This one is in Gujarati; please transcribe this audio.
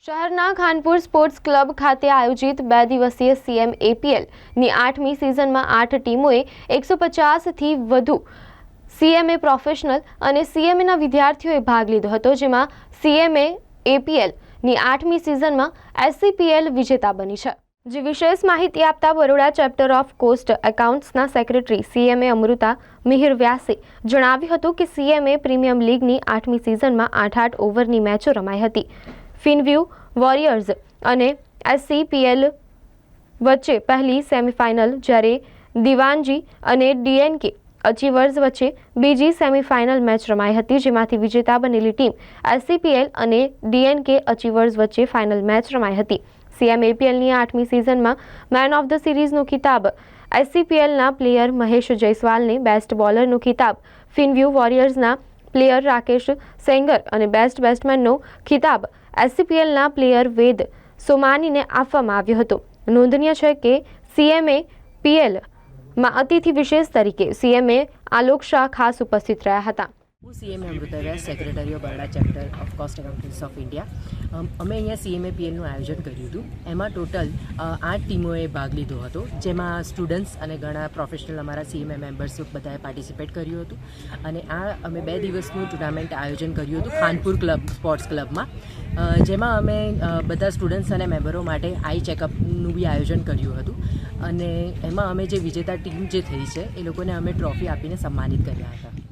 શહેરના ખાનપુર સ્પોર્ટ્સ ક્લબ ખાતે આયોજિત 2 દિવસીય સીએમ એપીએલની 8મી સિઝનમાં 8 ટીમોએ 150થી વધુ સીએમએ પ્રોફેશનલ અને સીએમએના વિદ્યાર્થીઓએ ભાગ લીધો હતો, જેમાં સીએમએ એપીએલની 8મી સિઝનમાં એસસીપીએલ વિજેતા બની છે। જે વિશેષ માહિતી આપતા બરોડા ચેપ્ટર ઓફ કોસ્ટ એકાઉન્ટ્સના સેક્રેટરી સીએમએ અમૃતા મિહિર વ્યાસે જણાવ્યું હતું કે સીએમએ પ્રીમિયમ લીગની 8મી સિઝનમાં 8 ઓવરની મેચો રમાઈ હતી। ફિનવ્યુ વોરિયર્સ અને એસસીપીએલ વચ્ચે પહેલી સેમીફાઇનલ, જ્યારે દિવાનજી અને ડીએનકે અચીવર્સ વચ્ચે બીજી સેમીફાઇનલ મેચ રમાઈ હતી, જેમાંથી વિજેતા બનેલી ટીમ એસસીપીએલ અને ડીએનકે અચીવર્સ વચ્ચે ફાઇનલ મેચ રમાઈ હતી। સીએમ એપીએલની 8મી સિઝનમાં મેન ઓફ ધ સિરીઝનો ખિતાબ એસસીપીએલના પ્લેયર મહેશ જયસ્વાલને, બેસ્ટ બોલરનો ખિતાબ ફિનવ્યુ વોરિયર્સના પ્લેયર રાકેશ સેંગર અને બેસ્ટ બેટ્સમેનનો ખિતાબ એસસીપીએલના પ્લેયર વેદ સોમાનીને આપવામાં આવ્યો હતો। નોંધનીય છે કે સીએમએ પીએલમાં અતિથિ વિશેષ તરીકે સીએમએ આલોક શાહ ખાસ ઉપસ્થિત રહ્યા હતા। હું CMA Amrita Vyas, secretary of Baroda chapter of cost accountants of India. અમે અહીંયા સીએમએ પીએલનું આયોજન કર્યું હતું। એમાં ટોટલ 8 ટીમોએ ભાગ લીધો હતો, જેમાં સ્ટુડન્ટ્સ અને ઘણા પ્રોફેશનલ અમારા સીએમએ મેમ્બર્સ બધાએ પાર્ટિસિપેટ કર્યું હતું। અને અમે 2 દિવસનું ટુર્નામેન્ટ આયોજન કર્યું હતું ખાનપુર ક્લબ સ્પોર્ટ્સ ક્લબમાં, જેમાં અમે બધા સ્ટુડન્ટ્સ અને મેમ્બરો માટે આઈ ચેકઅપનું બી આયોજન કર્યું હતું। અને એમાં અમે જે વિજેતા ટીમ જે થઈ છે એ લોકોને અમે ટ્રોફી આપીને સન્માનિત કર્યા હતા।